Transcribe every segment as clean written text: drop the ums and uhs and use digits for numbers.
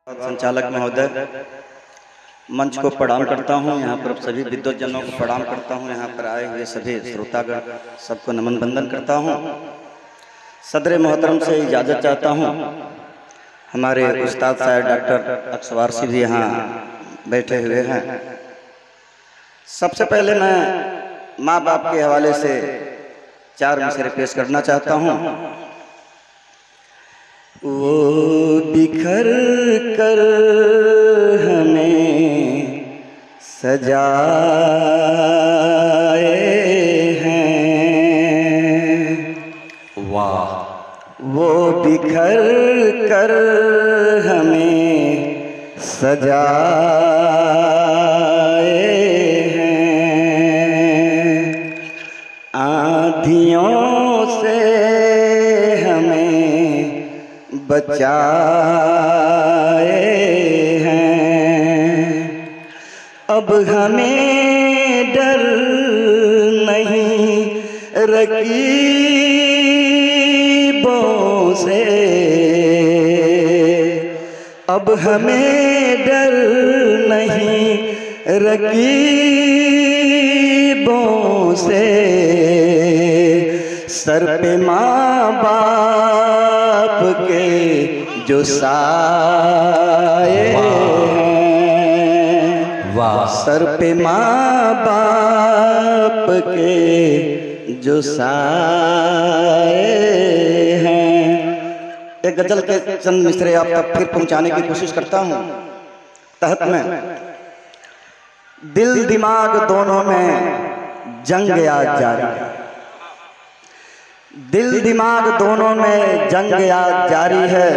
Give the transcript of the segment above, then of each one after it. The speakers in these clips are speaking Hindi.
संचालक महोदय, मंच को प्रणाम करता हूँ। यहाँ पर सभी विद्वज्जनों को प्रणाम करता हूँ। यहाँ पर आए हुए सभी श्रोतागण सबको नमन बंदन करता हूँ। सदर मोहतरम से इजाज़त चाहता हूँ। हमारे उस्ताद साहब डॉक्टर अक्सवारसी भी यहाँ बैठे हुए हैं। सबसे पहले मैं माँ बाप के हवाले से 4 मिसरे पेश करना चाहता हूँ। वो बिखर कर हमें सजाए हैं, वाह। वो बिखर कर हमें सजाए हैं, आँधियों से बचाए हैं। अब हमें डर नहीं रकीबों से, अब हमें डर नहीं रकीबों से। सर पे माँ बाप के जो साए हैं, वाह। सर पे माँ बाप के जो साए हैं। एक गजल के चंद मिसरे आप तक फिर पहुंचाने की कोशिश करता हूं। तहत में दिल दिमाग दोनों में जंग आज जारी है, दिल दिमाग दोनों में जंग आज जारी है।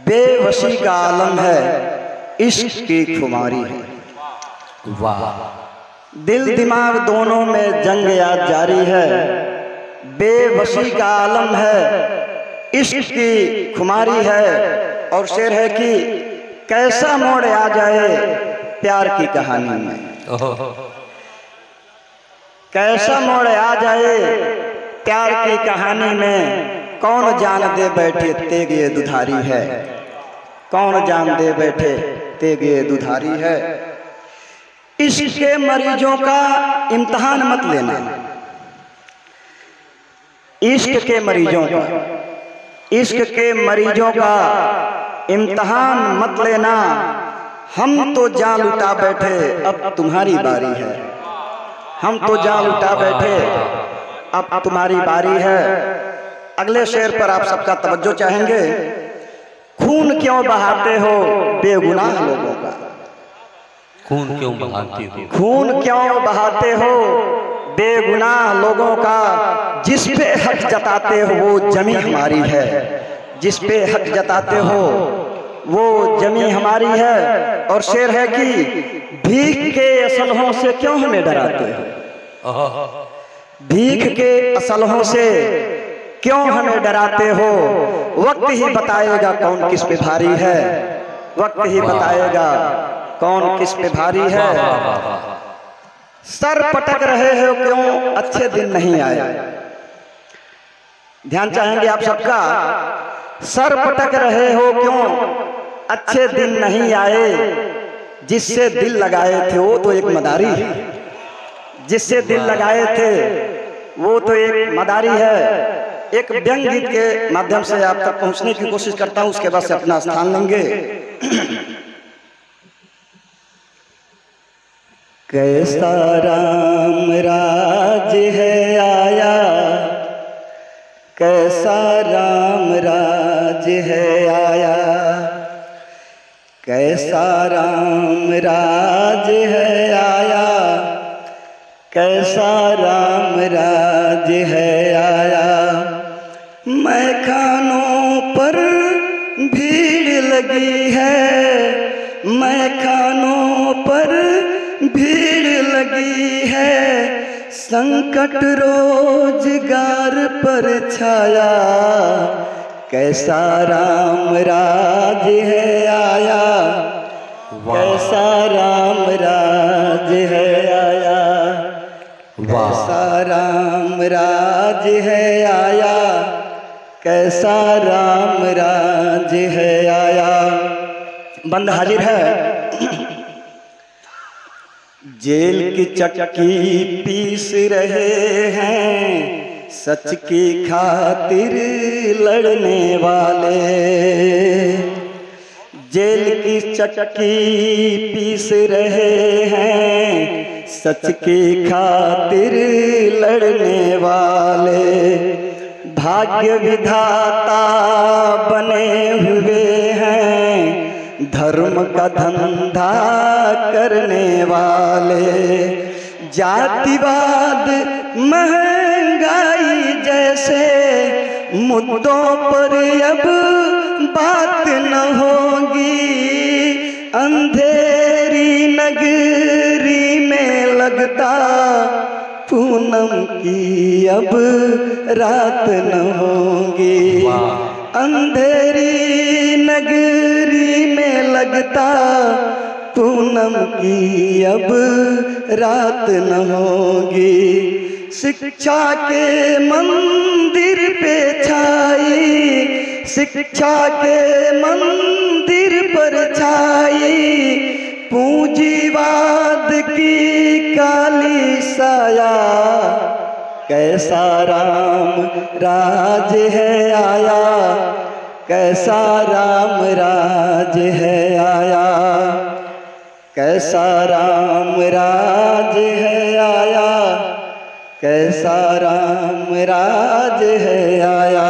बेवशी का आलम है, इश्क की खुमारी है, वाह। दिल दिमाग दोनों में जंग आज जारी है, बेवशी का आलम है, इश्क की खुमारी है। और शेर है कि कैसा मोड़ आ जाए प्यार की कहानी में, कैसा मोड़ आ जाए प्यार की कहानी में। कौन जान दे बैठे तेग ये दुधारी है, कौन जान दे बैठे तेग ये दुधारी है। इश्क के मरीजों का इम्तिहान मत लेना, इश्क के मरीजों का, इश्क के मरीजों का इम्तिहान मत लेना। हम तो जान लुटा बैठे अब तुम्हारी बारी है, हम तो जान लुटा बैठे अब तुम्हारी बारी है। अगले शेर पर आप सबका तवज्जो चाहेंगे। खून क्यों बहाते हो बेगुनाह लोगों का, खून क्यों बहाते हो, खून क्यों बहाते हो बेगुनाह लोगों का। जिस पे हक जताते हो वो जमी हमारी है, जिस पे हक जताते हो वो जमी हमारी है। और शेर है कि भीख के असलहों से क्यों हमें डराते हो, भीख के असलहों से क्यों हमें डराते हो। वक्त ही बताएगा कौन किस पे भारी है, वक्त ही बताएगा कौन किस पे भारी है। सर पटक रहे हो क्यों अच्छे दिन नहीं आए, ध्यान चाहेंगे आप सबका। सर पटक रहे हो क्यों अच्छे दिन नहीं आए। जिससे दिल लगाए थे वो तो एक मदारी है, जिससे दिल लगाए थे वो तो एक मदारी है। एक व्यंग गीत के माध्यम से आप तक पहुंचने की कोशिश करता हूं, उसके बाद से अपना स्थान लेंगे। कैसा राम राज है आया, कैसा राम राज है आया, कैसा राम राज है आया, कैसा राम राज है आया। मैखानों पर भीड़ लगी है, मैखानों पर भीड़ लगी है। संकट रोजगार पर छाया, कैसा राम राज है आया, कैसा राम राज है आया, कैसा राम राज है आया, कैसा राम राज है आया। बंद हाजिर है। जेल की चक्की पीस रहे हैं सच की खातिर लड़ने वाले। जेल की चक्की पीस रहे हैं सच की खातिर लड़ने वाले। भाग्य विधाता बने हुए हैं धर्म का धंधा करने वाले। जातिवाद महंगाई जैसे मुद्दों पर अब बात न होगी। अंधेरी नगरी में लगता पूनम की अब रात न होगी। अंधेरी नगरी में लगता पूनम की अब रात न होगी। शिक्षा के मंदिर पे छाई, शिक्षा के मंदिर पर छाई पूंजीवाद की काली साया। कैसा राम राज है आया, कैसा राम राज है आया, कैसा राम राज है आया, कैसा राम राज है आया।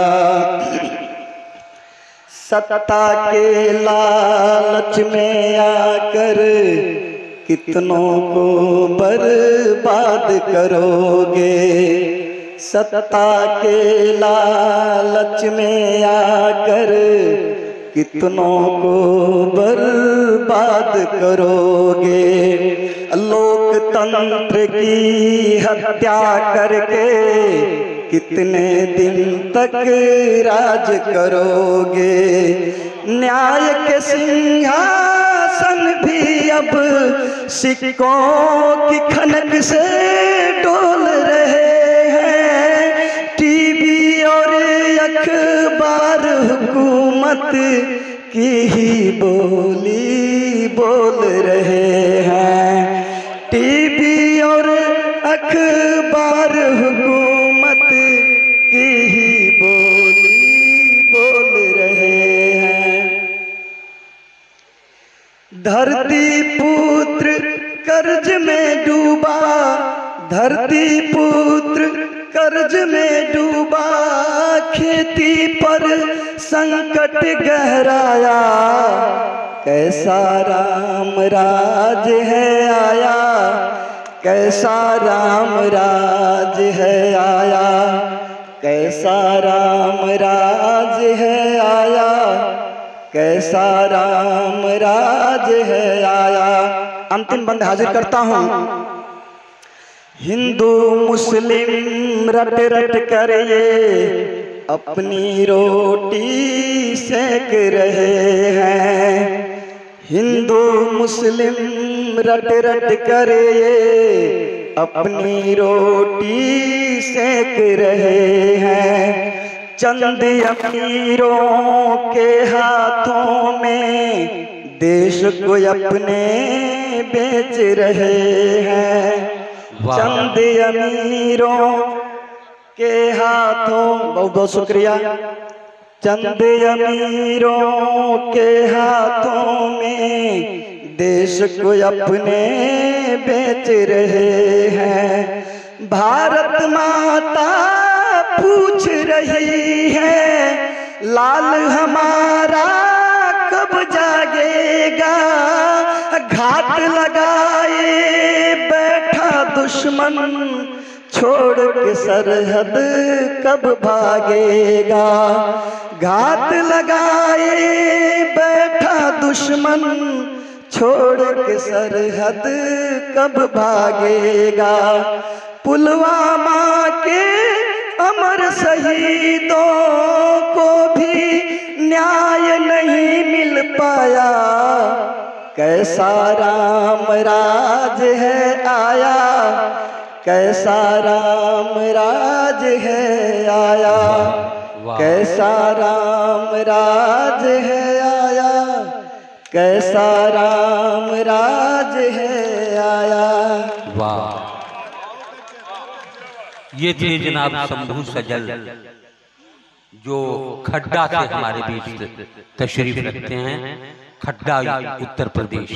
सत्ता के लालच में आकर कितनों को बर्बाद करोगे। सत्ता के लालच में आकर कितनों को बर्बाद करोगे। लोकतंत्र की हत्या करके कितने दिन तक राज करोगे। न्याय के सिंहासन भी अब सिक्कों की खनक से डोल रहे हैं। टीवी और अखबार हुकूमत की ही बोली बोल रहे हैं। टीवी और अखबार हुकूमत की ही बोली बोल रहे हैं। धरती पुत्र कर्ज में डूबा, धरती पुत्र कर्ज में डूबा। खेती पर संकट गहराया, कैसा राम राज है आया, कैसा राम राज है आया, कैसा राम राज है आया, कैसा राम राज है आया। अंतिम बंद हाजिर करता हूँ। हिंदू मुस्लिम रट रट कर ये अपनी रोटी सेक रहे हैं। हिंदू मुस्लिम रट रट कर ये अपनी रोटी सेक रहे हैं। चंद अमीरों के हाथों में देश को अपने बेच रहे हैं। चंद अमीरों के हाथों, बहुत बहुत शुक्रिया। चंद अमीरों के हाथों में देश को अपने बेच रहे हैं। भारत माता पूछ रही है लाल हमारा कब जागेगा। घात लगाए बैठा दुश्मन छोड़ के सरहद कब भागेगा। घात लगाए बैठा दुश्मन छोड़ के सरहद कब भागेगा। पुलवामा के अमर शहीदों को भी न्याय नहीं मिल पाया। कैसा राम राज है आया, कैसा राम राज है आया, कैसा राम राज है आया, कैसा राम राज है आया। वाह, ये थे जनाब शंभू सजल, जो खड्डा से हमारे बीच तशरीफ रखते हैं। खड्डा उत्तर प्रदेश।